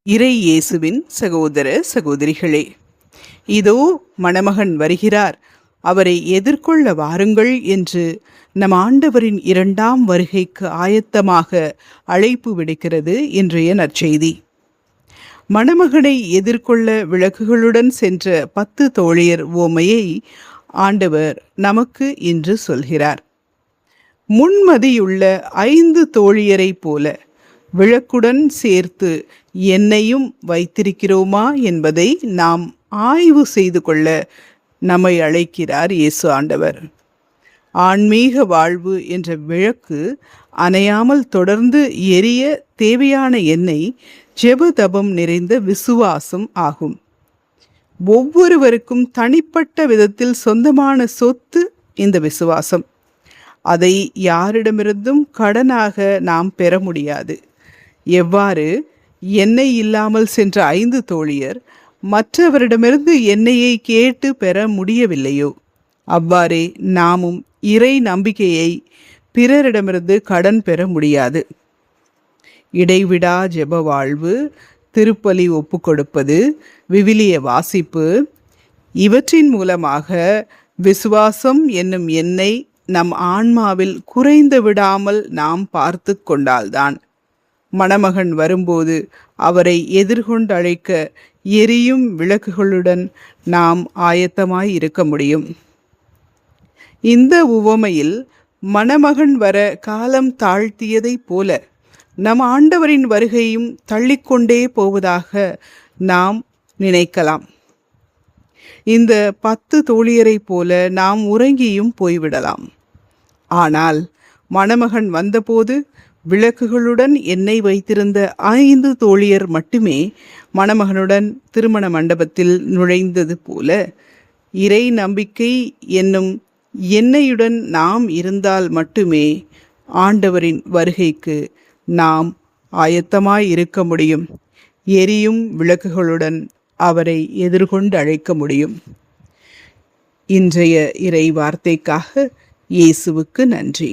இறை இயேசுவின் சகோதர சகோதரிகளே, இதோ மணமகன் வருகிறார், அவரை எதிர்கொள்ள வாருங்கள் என்று நம் ஆண்டவரின் 2ஆம் வருகைக்கு ஆயத்தமாக அழைப்பு விடுக்கிறது இன்றைய நற்செய்தி. மணமகனை எதிர்கொள்ள விளக்குகளுடன் சென்ற 10 தோழியர் உவமையை ஆண்டவர் நமக்கு இன்று சொல்கிறார். முன்மதியுள்ள 5 தோழியரை போல விளக்குடன் சேர்த்து என்னையும் வைத்திருக்கிறோமா என்பதை நாம் ஆய்வு செய்து கொள்ள நம்மை அழைக்கிறார் இயேசு ஆண்டவர். ஆன்மீக வாழ்வு என்ற விளக்கு அணையாமல் தொடர்ந்து எரிய தேவையான எண்ணெய் ஜெப தபம் நிறைந்த விசுவாசம் ஆகும். ஒவ்வொருவருக்கும் தனிப்பட்ட விதத்தில் சொந்தமான சொத்து இந்த விசுவாசம். அதை யாரிடமிருந்தும் கடனாக நாம் பெற முடியாது. எவ்வாறு எண்ணெய் இல்லாமல் சென்ற 5 தோழியர் மற்றவரிடமிருந்து எண்ணெயை கேட்டு பெற முடியவில்லையோ, அவ்வாறே நாமும் இறை நம்பிக்கையை பிறரிடமிருந்து கடன் பெற முடியாது. இடைவிடா ஜெப வாழ்வு, திருப்பலி ஒப்பு கொடுப்பது, விவிலிய வாசிப்பு, இவற்றின் மூலமாக விசுவாசம் என்னும் எண்ணெய் நம் ஆன்மாவில் குறைந்து விடாமல் நாம் பார்த்து கொண்டால்தான் மணமகன் வரும்போது அவரை எதிர்கொண்டு அழைக்க எரியும் விளக்குகளுடன் நாம் ஆயத்தமாய் இருக்க முடியும். இந்த உவமையில் மணமகன் வர காலம் தாழ்த்தியதைப் போல நம் ஆண்டவரின் வருகையும் தள்ளிக்கொண்டே போவதாக நாம் நினைக்கலாம். இந்த 10 தோழியரைப் போல நாம் உறங்கியும் போய்விடலாம். ஆனால் மணமகன் வந்தபோது விளக்குகளுடன் எண்ணெய் வைத்திருந்த 5 தோழியர் மட்டுமே மணமகனுடன் திருமண மண்டபத்தில் நுழைந்தது போல, இறை நம்பிக்கை என்னும் எண்ணெயுடன் நாம் இருந்தால் மட்டுமே ஆண்டவரின் வருகைக்கு நாம் ஆயத்தமாய் இருக்க முடியும். எரியும் விளக்குகளுடன் அவரை எதிர்கொண்டு அழைக்க முடியும். இன்றைய இறை வார்த்தைக்காக இயேசுவுக்கு நன்றி.